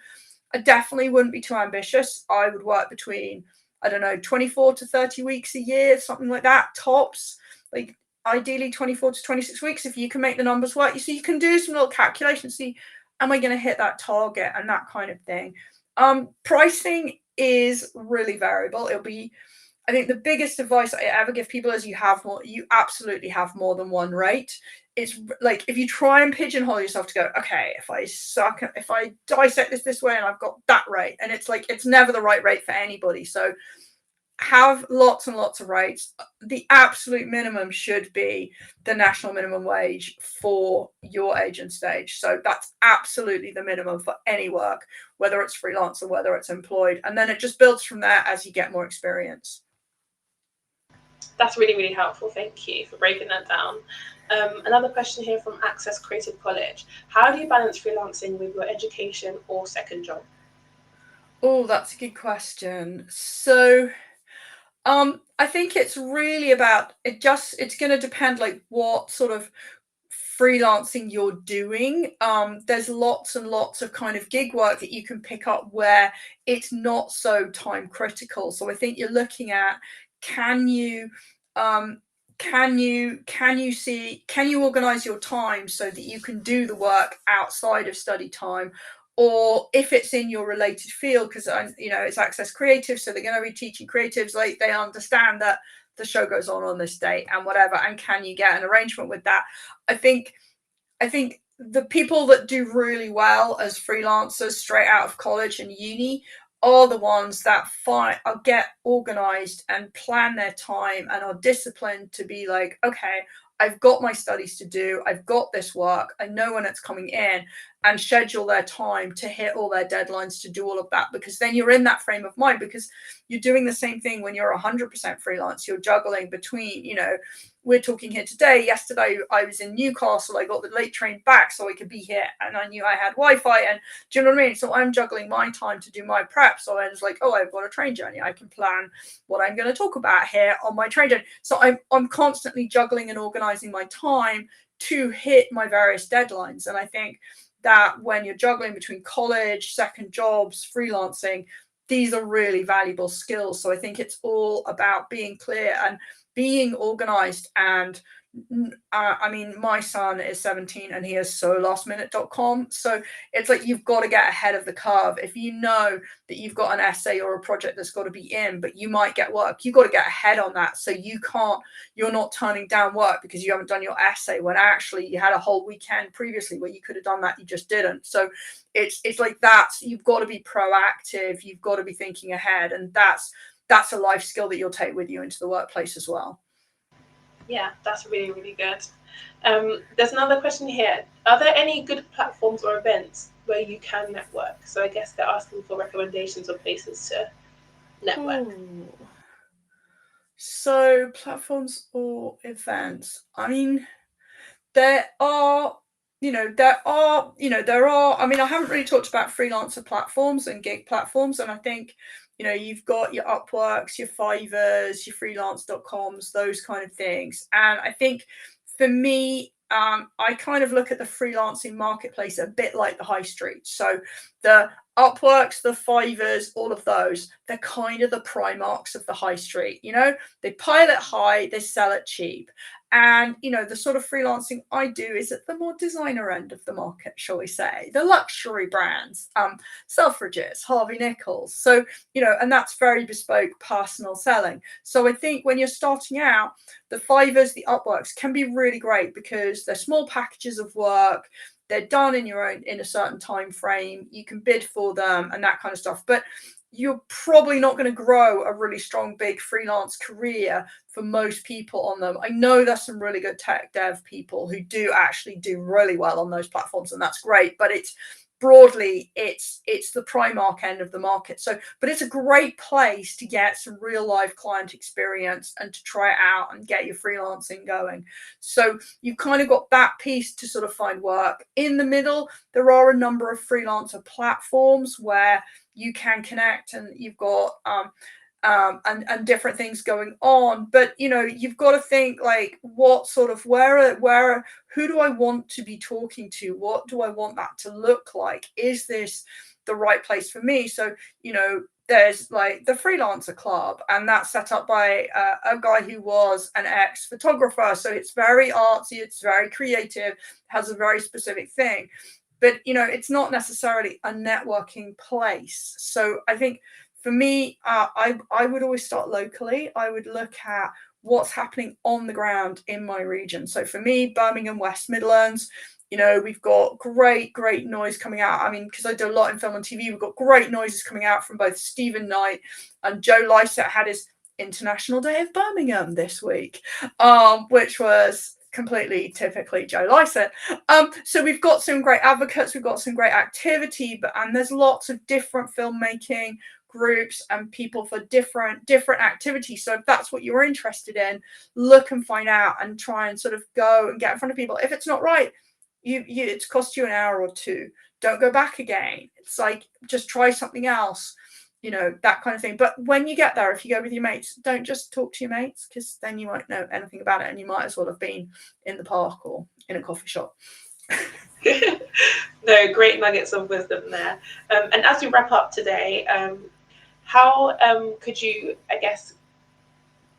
I definitely wouldn't be too ambitious. I would work between, 24 to 30 weeks a year, something like that, tops. Like, ideally 24 to 26 weeks, if you can make the numbers work. You can do some little calculations, see, am I going to hit that target, and that kind of thing. Pricing is really variable. I think the biggest advice I ever give people is you absolutely have more than one rate. It's like, if you try and pigeonhole yourself to go, okay, if I dissect this way and I've got that rate, and it's like, it's never the right rate for anybody. So have lots and lots of rates. The absolute minimum should be the national minimum wage for your age and stage. So that's absolutely the minimum for any work, whether it's freelance or whether it's employed. And then it just builds from there as you get more experience. That's really, really helpful. Thank you for breaking that down. Another question here from Access Creative College. How do you balance freelancing with your education or second job? Oh, that's a good question. So I think it's really about it's going to depend, like, what sort of freelancing you're doing. There's lots and lots of kind of gig work that you can pick up where it's not so time critical. So I think you're looking at, can you organize your time so that you can do the work outside of study time? Or if it's in your related field, because it's Access Creative, so they're going to be teaching creatives, like, they understand that the show goes on this date and whatever, and can you get an arrangement with that? I think the people that do really well as freelancers straight out of college and uni are the ones that get organized and plan their time and are disciplined to be like, okay, I've got my studies to do, I've got this work, I know when it's coming in, and schedule their time to hit all their deadlines to do all of that. Because then you're in that frame of mind, because you're doing the same thing when you're 100% freelance. You're juggling between, we're talking here today. Yesterday, I was in Newcastle. I got the late train back so I could be here, and I knew I had Wi-Fi. And do you know what I mean? So I'm juggling my time to do my prep. So I was like, oh, I've got a train journey. I can plan what I'm going to talk about here on my train journey. So I'm constantly juggling and organizing my time to hit my various deadlines. And I think that when you're juggling between college, second jobs, freelancing, these are really valuable skills. So I think it's all about being clear and being organized. And my son is 17 and he is so lastminute.com. So it's like, you've got to get ahead of the curve. If you know that you've got an essay or a project that's got to be in, but you might get work, you've got to get ahead on that. So you're not turning down work because you haven't done your essay, when actually you had a whole weekend previously where you could have done that, you just didn't. So it's like that. You've got to be proactive. You've got to be thinking ahead. And that's a life skill that you'll take with you into the workplace as well. Yeah, that's really, really good. There's another question here. Are there any good platforms or events where you can network? So I guess they're asking for recommendations or places to network. Ooh. So platforms or events. I mean, there are, I mean, I haven't really talked about freelancer platforms and gig platforms. And I think, you've got your Upworks, your Fivers, your freelance.coms, those kind of things. And I think for me, I kind of look at the freelancing marketplace a bit like the high street. So Upworks, the Fivers, all of those, they're kind of the Primarks of the high street. They pile it high, they sell it cheap. And, the sort of freelancing I do is at the more designer end of the market, shall we say, the luxury brands, Selfridges, Harvey Nichols. So, and that's very bespoke personal selling. So I think when you're starting out, the Fivers, the Upworks can be really great because they're small packages of work. They're done in a certain time frame. You can bid for them and that kind of stuff. But you're probably not going to grow a really strong, big freelance career for most people on them. I know there's some really good tech dev people who do actually do really well on those platforms, and that's great. But it's broadly, it's the Primark end of the market. But it's a great place to get some real life client experience and to try it out and get your freelancing going. So you've kind of got that piece to sort of find work. In the middle, there are a number of freelancer platforms where you can connect, and you've got and different things going on. But you've got to think like, what sort of who do I want to be talking to? What do I want that to look like? Is this the right place for me? So there's like the Freelancer Club, and that's set up by a guy who was an ex-photographer. So it's very artsy, it's very creative, has a very specific thing. But it's not necessarily a networking place. So I think for me, I would always start locally. I would look at what's happening on the ground in my region. So for me, Birmingham, West Midlands, we've got great noise coming out. I mean, because I do a lot in film and TV, we've got great noises coming out from both Stephen Knight and Joe Lycett had his International Day of Birmingham this week, which was completely typically Joe Lycett. So we've got some great advocates, we've got some great activity, and there's lots of different filmmaking groups and people for different activities. So if that's what you're interested in, look and find out and try and sort of go and get in front of people. If it's not right, it's cost you an hour or two. Don't go back again. It's like, just try something else, that kind of thing. But when you get there, if you go with your mates, don't just talk to your mates, because then you won't know anything about it, and you might as well have been in the park or in a coffee shop. No, great nuggets of wisdom there. And as we wrap up today, how could you, I guess,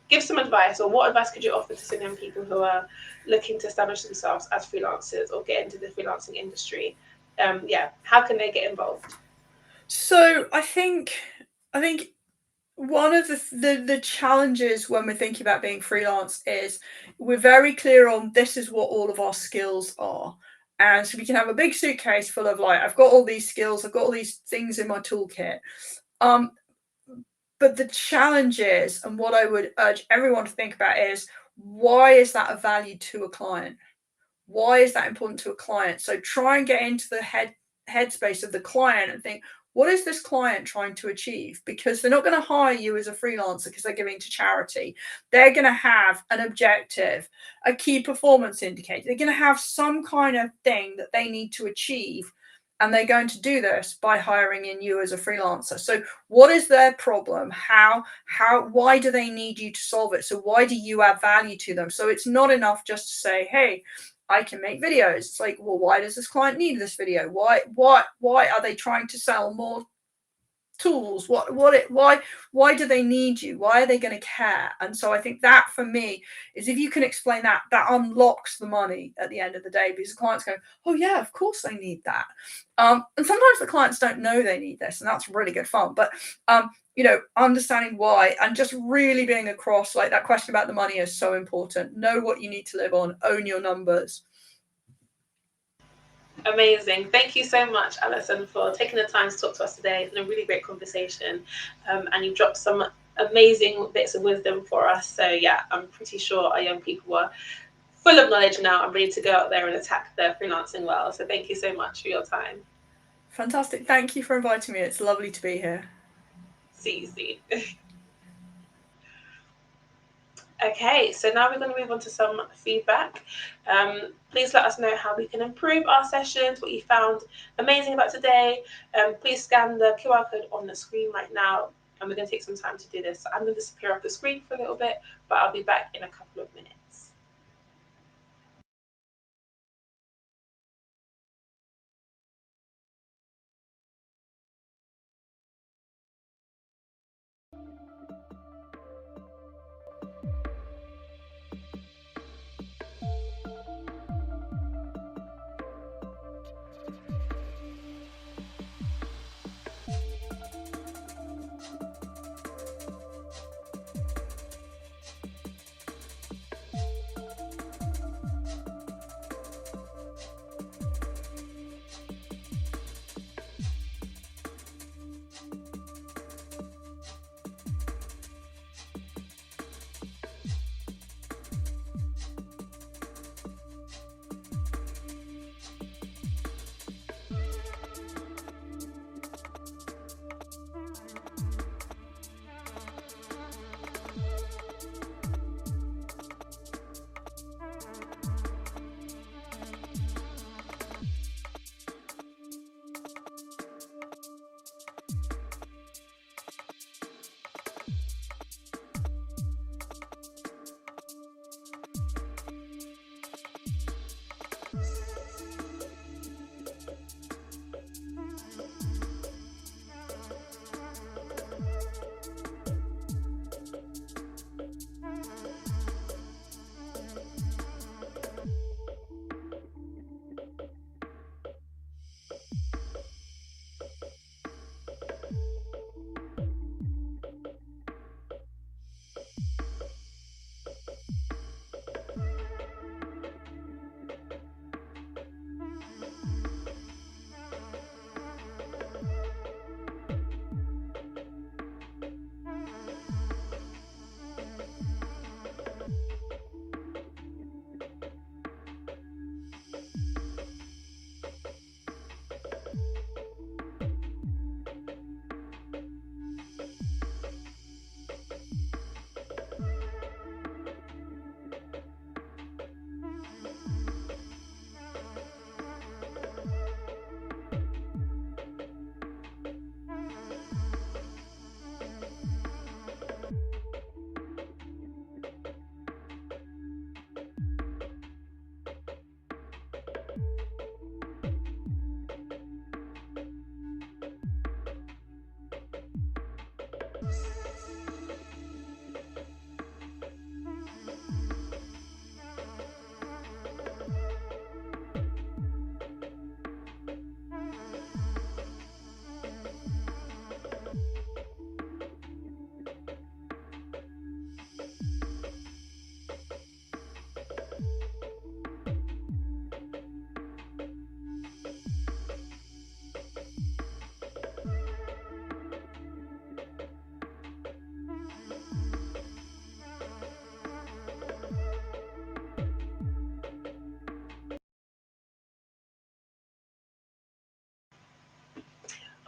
give some advice, or what advice could you offer to some young people who are looking to establish themselves as freelancers or get into the freelancing industry? How can they get involved? So I think one of the challenges when we're thinking about being freelance is we're very clear on this is what all of our skills are. And so we can have a big suitcase full of like, I've got all these skills, I've got all these things in my toolkit. But the challenge is, and what I would urge everyone to think about is, why is that of value to a client? Why is that important to a client? So try and get into the headspace of the client and think, what is this client trying to achieve? Because they're not going to hire you as a freelancer because they're giving to charity. They're going to have an objective, a key performance indicator. They're going to have some kind of thing that they need to achieve. And they're going to do this by hiring in you as a freelancer. So what is their problem? Why do they need you to solve it? So why do you add value to them? So it's not enough just to say, hey, I can make videos. It's like, well, why does this client need this video? Why are they trying to sell more tools? Why do they need you? Why are they going to care? And so I think that for me is, if you can explain that unlocks the money at the end of the day, because the clients go, oh yeah, of course they need that. And sometimes the clients don't know they need this, and that's really good fun. But understanding why, and just really being across, like, that question about the money is so important. Know what you need to live on, own your numbers. Amazing. Thank you so much, Alison, for taking the time to talk to us today. It's been a really great conversation. And you've dropped some amazing bits of wisdom for us. So, yeah, I'm pretty sure our young people are full of knowledge now and ready to go out there and attack the freelancing world. So, thank you so much for your time. Fantastic. Thank you for inviting me. It's lovely to be here. See you soon. Okay, so now we're going to move on to some feedback. Please let us know how we can improve our sessions, what you found amazing about today. Please scan the QR code on the screen right now, and we're going to take some time to do this. So I'm going to disappear off the screen for a little bit, but I'll be back in a couple of minutes.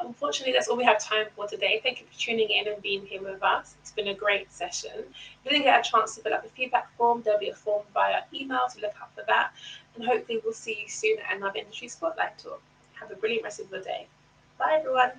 unfortunately, that's all we have time for today. Thank you for tuning in and being here with us. It's been a great session. If you didn't get a chance to fill out the feedback form, there'll be a form via email, so look out for that. And hopefully we'll see you soon at another Industry Spotlight Talk. Have a brilliant rest of your day. Bye, everyone.